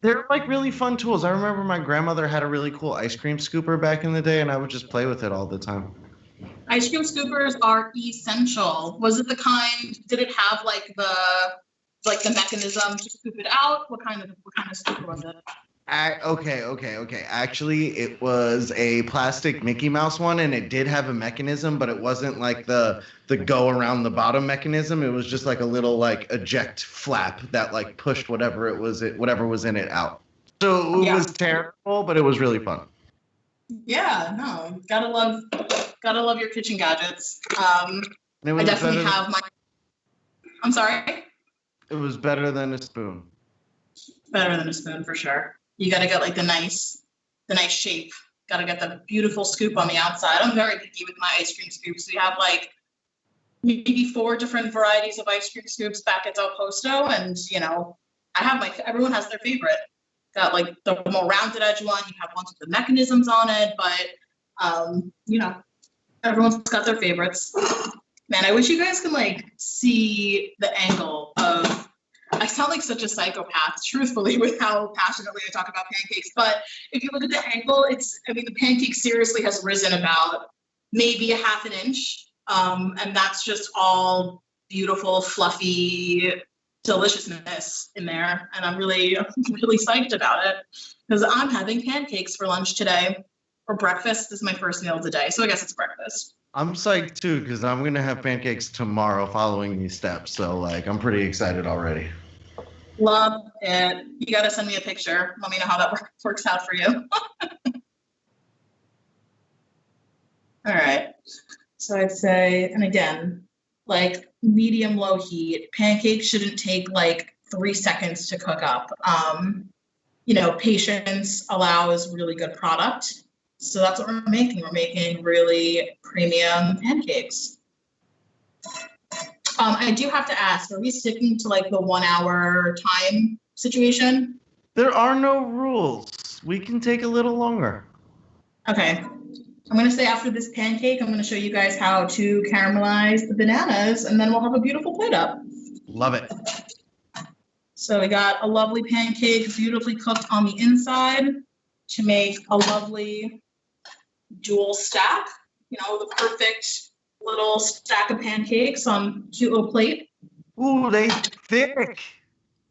They're really fun tools. I remember my grandmother had a really cool ice cream scooper back in the day, and I would just play with it all the time. Ice cream scoopers are essential. Was it the kind? Did it have the mechanism to scoop it out? What kind of scooper was it? Okay. Actually, it was a plastic Mickey Mouse one, and it did have a mechanism, but it wasn't like the go around the bottom mechanism. It was just like a little eject flap that pushed whatever was in it out. So it was terrible, but it was really fun. Yeah, no, gotta love Gotta love your kitchen gadgets. And it I was definitely better have my. I'm sorry. It was better than a spoon. Better than a spoon for sure. You gotta get like the nice shape. Gotta get the beautiful scoop on the outside. I'm very picky with my ice cream scoops. We have like maybe 4 different varieties of ice cream scoops back at Del Posto, and I have everyone has their favorite. Got like the more rounded edge one. You have ones with the mechanisms on it, but everyone's got their favorites. Man, I wish you guys could like see the angle of. I sound like such a psychopath, truthfully, with how passionately I talk about pancakes. But if you look at the angle, the pancake seriously has risen about maybe a half an inch. And that's just all beautiful, fluffy deliciousness in there. And I'm really psyched about it because I'm having pancakes for lunch today, or breakfast. This is my first meal of the day, so I guess it's breakfast. I'm psyched too because I'm gonna have pancakes tomorrow following these steps. So like I'm pretty excited already. Love it. You gotta send me a picture. Let me know how that works out for you. All right. So I'd say, and again, like medium low heat. Pancakes shouldn't take like 3 seconds to cook up. Patience allows really good product. So that's what we're making. We're making really premium pancakes. I do have to ask, are we sticking to like the 1 hour time situation? There are no rules. We can take a little longer. Okay. I'm going to say after this pancake, I'm going to show you guys how to caramelize the bananas, and then we'll have a beautiful plate up. Love it. So we got a lovely pancake, beautifully cooked on the inside to make a lovely dual stack, the perfect little stack of pancakes on cute little plate. Ooh, they thick.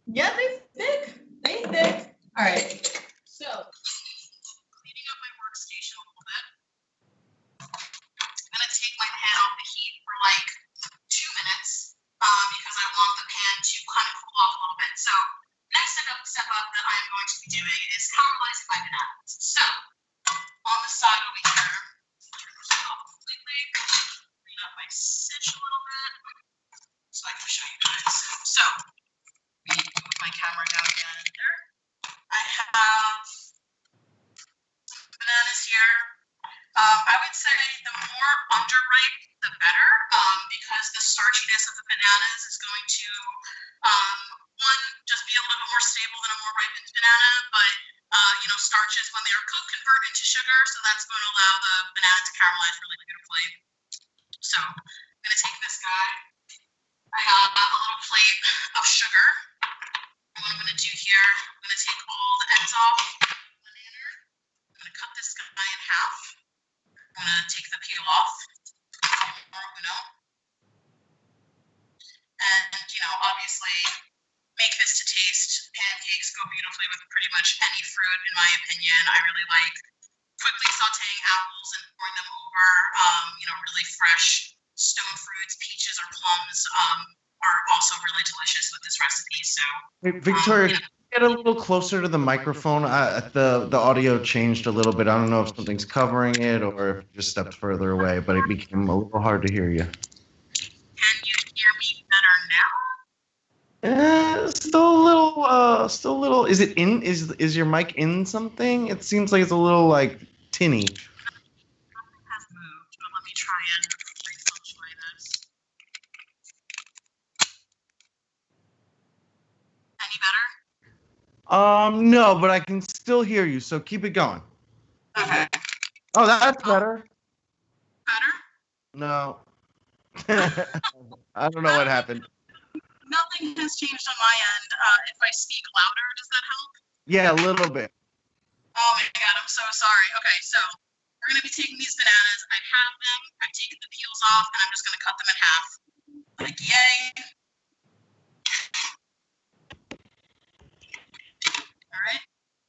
Yeah, they thick. All right. So, cleaning up my workstation a little bit. I'm going to take my pan off the heat for like 2 minutes because I want the pan to kind of cool off a little bit. So, next step up that I'm going to be doing is caramelizing my bananas. So, on the side over here, turn this off completely, clean up my sitch a little bit so I can show you guys. So, move my camera down again there. I have bananas here. I would say the more underripe, the better, because the starchiness of the bananas is going to, one, just be a little bit more stable than a more ripened banana, but starches, when they are cooked, convert into sugar, so that's going to allow the banana to caramelize really beautifully. So I'm going to take this guy. I have a little plate of sugar. And what I'm going to do here, I'm going to take all the ends off the banana. I'm going to cut this guy in half. I'm going to take the peel off. And, obviously, make this to taste. Pancakes go beautifully with pretty much any fruit, in my opinion. I really like quickly sauteing apples and pouring them over. Really fresh stone fruits, peaches or plums are also really delicious with this recipe. So, Hey, Victoria, can you get a little closer to the microphone? The audio changed a little bit. I don't know if something's covering it or if it just stepped further away, but it became a little hard to hear you. Can you hear me better now? Still a little. Is it in? Is your mic in something? It seems like it's a little like tinny. Nothing has moved, but let me try and refunctionate this. Any better? No, but I can still hear you, so keep it going. Okay. Oh, that's better. Better? No. I don't know what happened. Nothing has changed on my end. If I speak louder, does that help? Yeah, a little bit. Oh my God, I'm so sorry. Okay, so we're going to be taking these bananas. I have them. I've taken the peels off, and I'm just going to cut them in half. Like, yay. All right,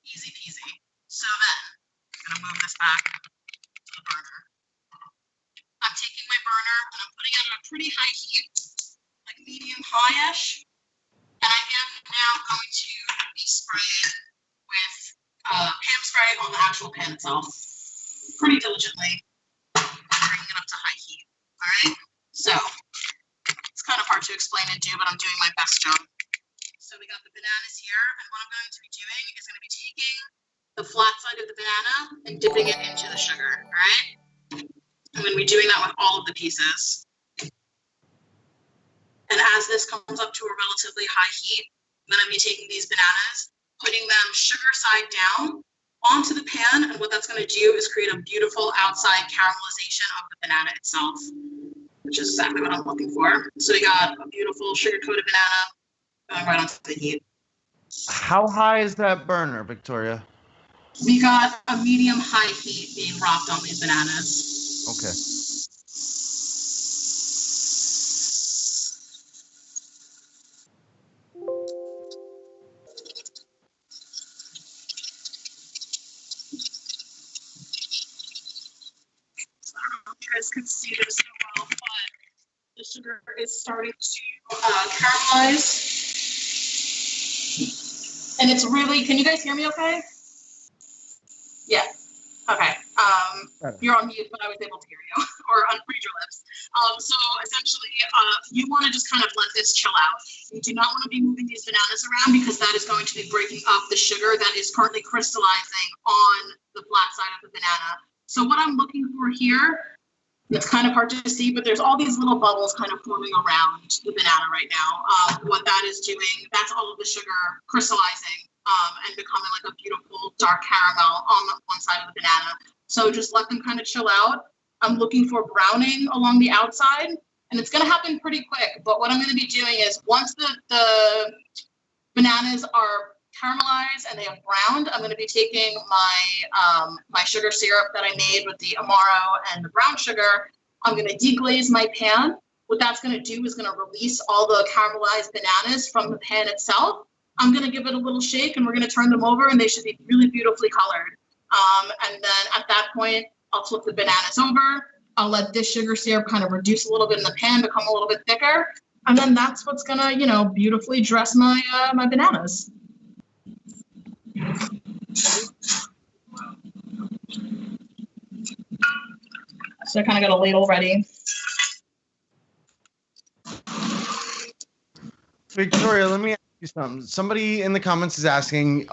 easy peasy. So then, I'm going to move this back to the burner. I'm taking my burner, and I'm putting it on a pretty high heat, like medium high-ish. And I am now going to be spraying with Pam spray on the actual pan itself pretty diligently. Bringing it All right. So it's kind of hard to explain and do, but I'm doing my best job. So we got the bananas here, and what I'm going to be doing is going to be taking the flat side of the banana and dipping it into the sugar. All right. I'm going to be doing that with all of the pieces. And as this comes up to a relatively high heat, I'm going to be taking these bananas, putting them sugar side down onto the pan. And what that's going to do is create a beautiful outside caramelization of the banana itself, which is exactly what I'm looking for. So we got a beautiful sugar-coated banana going right onto the heat. How high is that burner, Victoria? We got a medium-high heat being rocked on these bananas. Okay. You guys can see this so well, but the sugar is starting to caramelize. And it's really, can you guys hear me okay? Yeah, okay. You're on mute, but I was able to hear you, or unread your lips. So essentially, you want to just kind of let this chill out. You do not want to be moving these bananas around because that is going to be breaking up the sugar that is currently crystallizing on the flat side of the banana. So what I'm looking for here, it's kind of hard to see, but there's all these little bubbles kind of forming around the banana right now. What that is doing, that's all of the sugar crystallizing and becoming like a beautiful dark caramel on the one side of the banana. So just let them kind of chill out. I'm looking for browning along the outside, and it's going to happen pretty quick. But what I'm going to be doing is once the bananas are caramelized and they have browned, I'm going to be taking my my sugar syrup that I made with the Amaro and the brown sugar. I'm going to deglaze my pan. What that's going to do is going to release all the caramelized bananas from the pan itself. I'm going to give it a little shake, and we're going to turn them over, and they should be really beautifully colored. And then at that point, I'll flip the bananas over. I'll let this sugar syrup kind of reduce a little bit in the pan, become a little bit thicker. And then that's what's going to, you know, beautifully dress my my bananas. So I kind of got a ladle ready. Victoria, let me ask you something. Somebody in the comments is asking,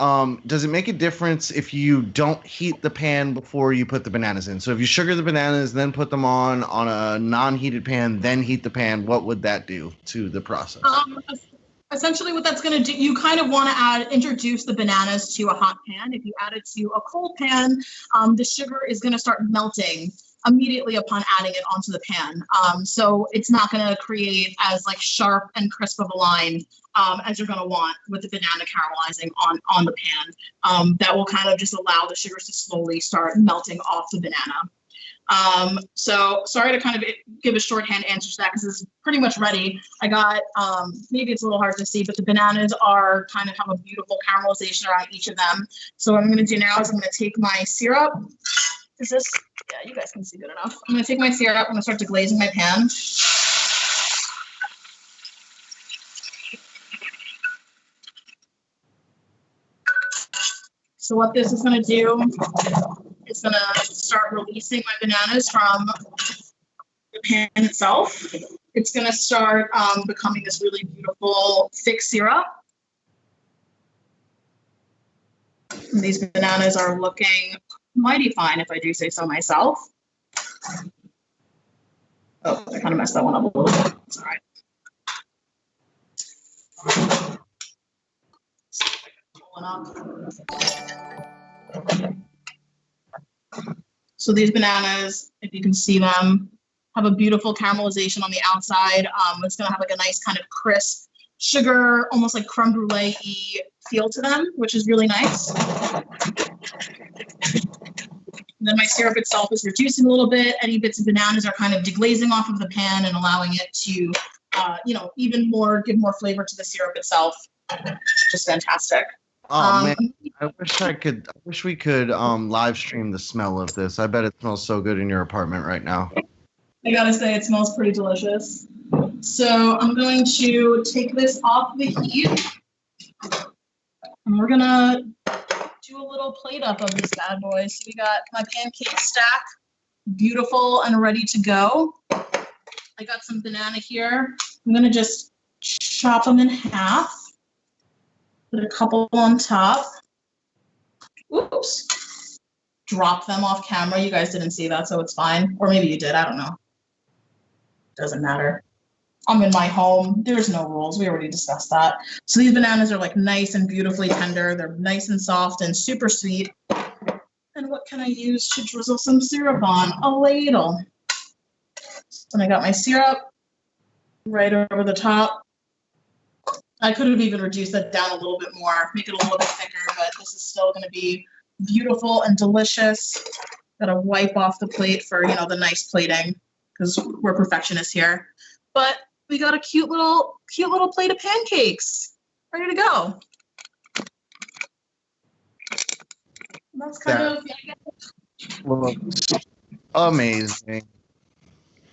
does it make a difference if you don't heat the pan before you put the bananas in? So if you sugar the bananas, then put them on a non-heated pan, then heat the pan, what would that do to the process? Essentially what that's going to do, you kind of want to introduce the bananas to a hot pan. If you add it to a cold pan, the sugar is going to start melting immediately upon adding it onto the pan. So it's not going to create as like sharp and crisp of a line as you're going to want with the banana caramelizing on the pan. That will kind of just allow the sugars to slowly start melting off the banana. So sorry to kind of give a shorthand answer to that because this is pretty much ready. I got, maybe it's a little hard to see, but the bananas are kind of have a beautiful caramelization around each of them. So what I'm going to do now is I'm going to take my syrup. Is this, yeah, you guys can see good enough. I'm going to take my syrup, I'm going to start deglazing my pan. So what this is going to do, it's going to start releasing my bananas from the pan itself. It's going to start becoming this really beautiful thick syrup. And these bananas are looking mighty fine, if I do say so myself. Oh, I kind of messed that one up a little bit. It's all right. So these bananas, if you can see them, have a beautiful caramelization on the outside. It's going to have like a nice kind of crisp sugar, almost like creme brulee-y feel to them, which is really nice. And then my syrup itself is reducing a little bit. Any bits of bananas are kind of deglazing off of the pan and allowing it to, you know, even more, give more flavor to the syrup itself. Just fantastic. Oh man, I wish we could live stream the smell of this. I bet it smells so good in your apartment right now. I gotta say, it smells pretty delicious. So I'm going to take this off the heat, and we're gonna do a little plate up of these bad boys. So we got my pancake stack, beautiful and ready to go. I got some banana here. I'm gonna just chop them in half. Put a couple on top. Oops. Drop them off camera. You guys didn't see that, so it's fine. Or maybe you did. I don't know. Doesn't matter. I'm in my home. There's no rules. We already discussed that. So these bananas are like nice and beautifully tender. They're nice and soft and super sweet. And what can I use to drizzle some syrup on? A ladle. And I got my syrup right over the top. I could have even reduced that down a little bit more, make it a little bit thicker, but this is still going to be beautiful and delicious. Gotta wipe off the plate for, you know, the nice plating because we're perfectionists here. But we got a cute little plate of pancakes ready to go. That's kind of, Looks amazing.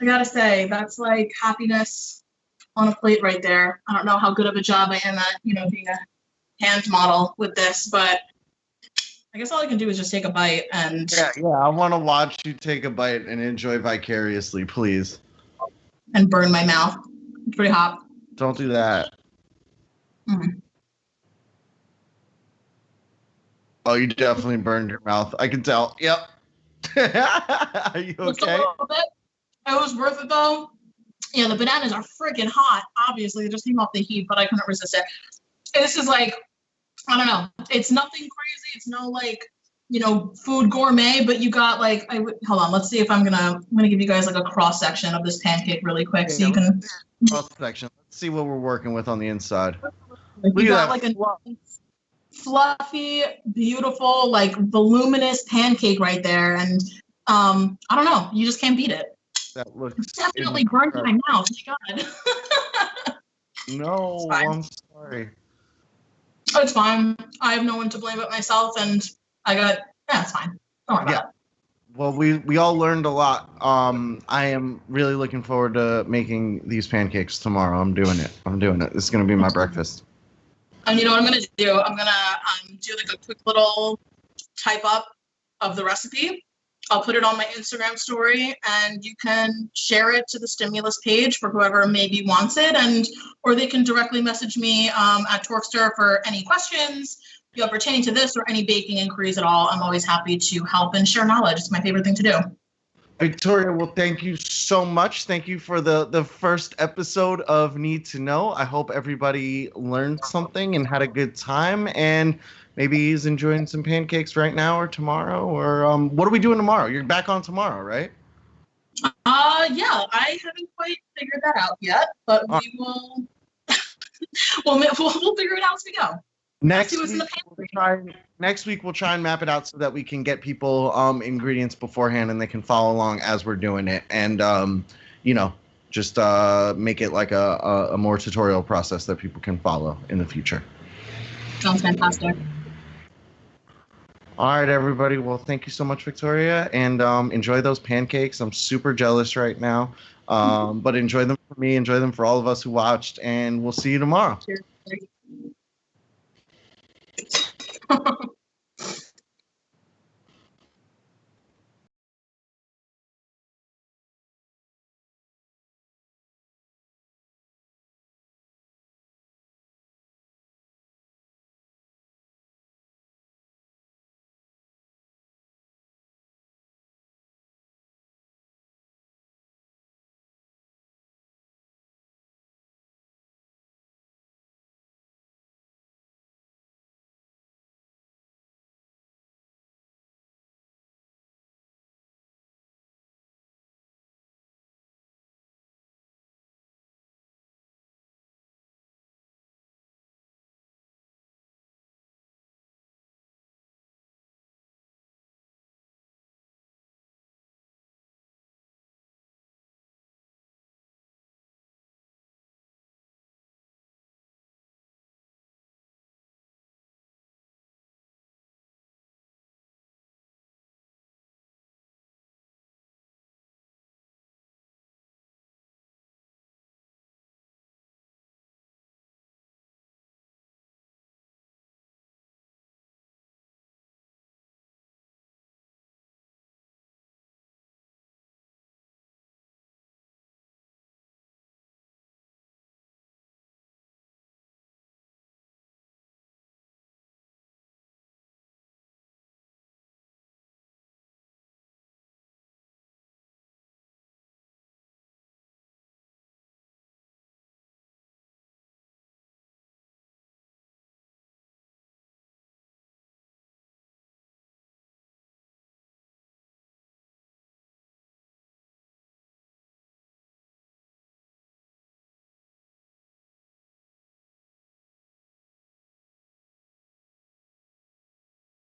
I gotta say, that's like happiness on a plate right there. I don't know how good of a job I am at, you know, being a hand model with this, but I guess all I can do is just take a bite and Yeah, I want to watch you take a bite and enjoy vicariously, please. and burn my mouth. It's pretty hot. Don't do that. Mm. Oh, you definitely burned your mouth. I can tell. Yep. Are you Just a okay? little bit. It was worth it though. Yeah, the bananas are freaking hot. Obviously, they just came off the heat, but I couldn't resist it. This is like, I don't know. It's nothing crazy. It's no like, you know, food gourmet, but you got like, hold on. Let's see if I'm gonna give you guys like a cross section of this pancake really quick, so you can. Cross section. Let's see what we're working with on the inside. Like, Look you at got that like a fluffy, beautiful, like voluminous pancake right there, and I don't know. You just can't beat it. That looks Definitely burned my mouth. My God. No, fine. I'm sorry. It's fine. I have no one to blame but myself, and it's fine. Don't worry about it. Well, we all learned a lot. I am really looking forward to making these pancakes tomorrow. I'm doing it. It's gonna be my breakfast. And you know what I'm gonna do? I'm gonna do like a quick little type up of the recipe. I'll put it on my Instagram story, and you can share it to the Stimulus page for whoever maybe wants it, or they can directly message me at Torkster for any questions, you know, pertaining to this or any baking inquiries at all. I'm always happy to help and share knowledge. It's my favorite thing to do. Victoria, well, thank you so much. Thank you for the first episode of Need to Know. I hope everybody learned something and had a good time, and maybe he's enjoying some pancakes right now or tomorrow, or what are we doing tomorrow? You're back on tomorrow, right? Yeah, I haven't quite figured that out yet, but we will. we'll figure it out as we go. Next week we'll try and map it out so that we can get people ingredients beforehand and they can follow along as we're doing it, and you know, just make it like a more tutorial process that people can follow in the future. Sounds fantastic. All right, everybody. Well, thank you so much, Victoria, and enjoy those pancakes. I'm super jealous right now, but enjoy them for me, enjoy them for all of us who watched, and we'll see you tomorrow. Cheers.